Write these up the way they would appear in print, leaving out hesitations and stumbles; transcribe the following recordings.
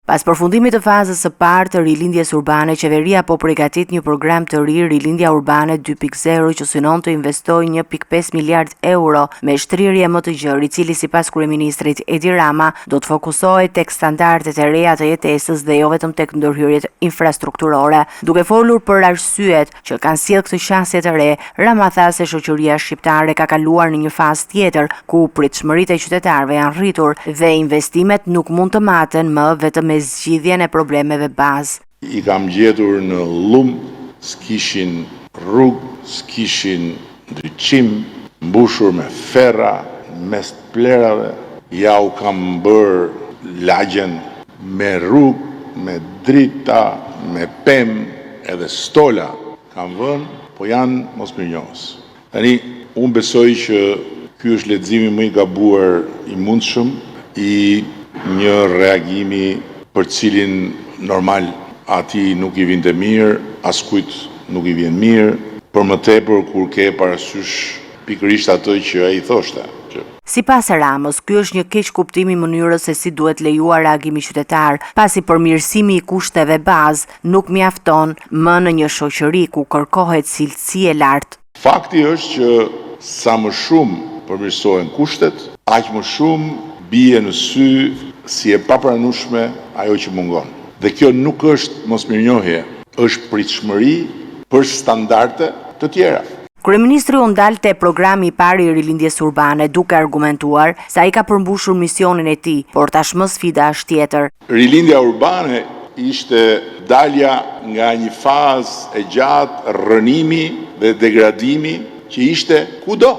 Pas përfundimit të fazës së parë të rilindjes urbane, qeveria po përgatit një program të ri Rilindja Urbane 2.0 që synon të investojë 1.5 miliard euro me shtrirje më të gjerë, i cili sipas kryeministrit Edi Rama do të fokusohet tek standardet e reja të jetesës dhe jo vetëm tek ndërhyrjet infrastrukturore. Duke folur për arsyet që kanë sjellë këtë qasje të re, Rama tha se shoqëria shqiptare ka kaluar në një fazë tjetër ku pritshmëritë e qytetarëve janë rritur dhe investimet nuk mund të maten më vetëm me zgjidhjen e problemeve bazë. I kam gjetur në lum, s'kishin rrugë, s'kishin ndryqim, mbushur me ferra, mes plerave, ja u kam bërë lagjen me rrugë, me drita, me pemë, edhe stola kam vënë, po janë mos mirënjohës. Tani, unë besoj që ky është leximi më i gabuar i mundshëm i një reagimi për cilin normal ati nuk i vinte mirë, askujt nuk i vjen mirë, për më tepër kur ke parasysh pikërisht atë që ai thoshte. Sipas Ramës, ky është një keq kuptim i mënyrës se si duhet lejuar reagimi qytetar, pasi përmirësimi i kushteve bazë nuk mjafton më në një shoqëri ku kërkohet cilësi e lartë. Fakti është që sa më shumë përmirësohen kushtet, aq më shumë bie në sy si e papranueshme ajo që mungon. Dhe kjo nuk është mosmirënjohje, është pritshmëri për standarde të tjera. Kryeministri u ndal te programi i parë i rilindjes urbane duke argumentuar se ai ka përmbushur misionin e tij, por tashmë sfida është tjetër. Rilindja urbane ishte dalja nga një fazë e gjatë rrënimi dhe degradimi që ishte kudo.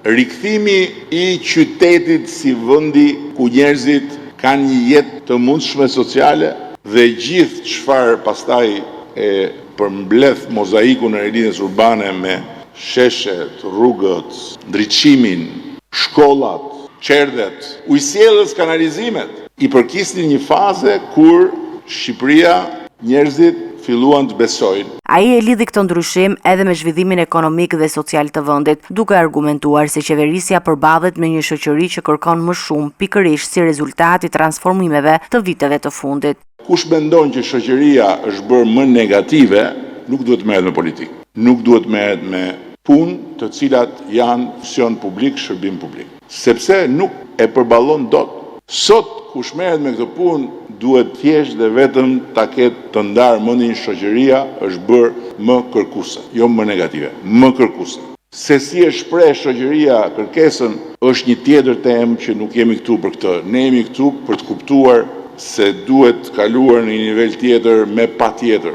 Rikthimi i qytetit si vendi ku njerëzit kanë një jetë të mundshme sociale dhe gjithë çfarë pastaj e përmbledh mozaikun e rilindjes urbane me sheshet, rrugët, ndriçimin, shkollat, qerdhet, ujësjellës, kanalizimet, i përkisnin një faze kur Shqipëria njerëzit filluan të besojnë. Ai e lidhi këtë ndryshim edhe me zhvillimin ekonomik dhe social të vendit, duke argumentuar se qeverisja përballet me një shoqëri që kërkon më shumë pikërisht si rezultat i transformimeve të viteve të fundit. Kush mendon që shoqëria është bërë më negative, nuk duhet merret me politikë. Nuk duhet merret me punë të cilat janë funksion publik, shërbim publik. Sepse nuk e përballon dot. Sot kush merret me këtë punë duhet thjesht dhe vetëm ta ketë të ndarë mendin shoqëria është bërë më kërkuese, jo më negative, më kërkuese. Se si e shpreh shoqëria kërkesën është një tjetër temë që nuk jemi këtu për këtë. Ne jemi këtu për të kuptuar se duhet kaluar në një nivel tjetër me patjetër.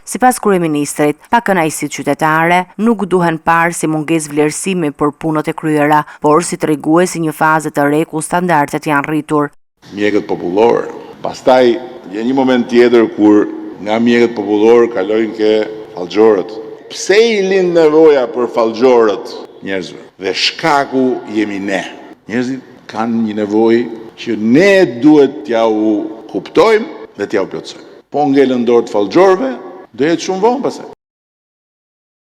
Sipas kryeministrit, pakënaqësitë qytetare nuk duhen parë si mungesë vlerësimi për punët e kryera, por si treguesi një faze të re ku standardet janë rritur. Mjekët popullor, pastaj vjen një moment tjetër kur nga mjekët popullor kalojnë ke fallxhorët. Pse i lind nevoja për fallxhorët njerëzve? Dhe shkaku jemi ne. Njerëzit kanë një nevojë që ne duhet t'ja u kuptojmë dhe t'ja u plotësojmë. Po ngelen dorë të fallxhorëve, do jetë shumë vonë pastaj.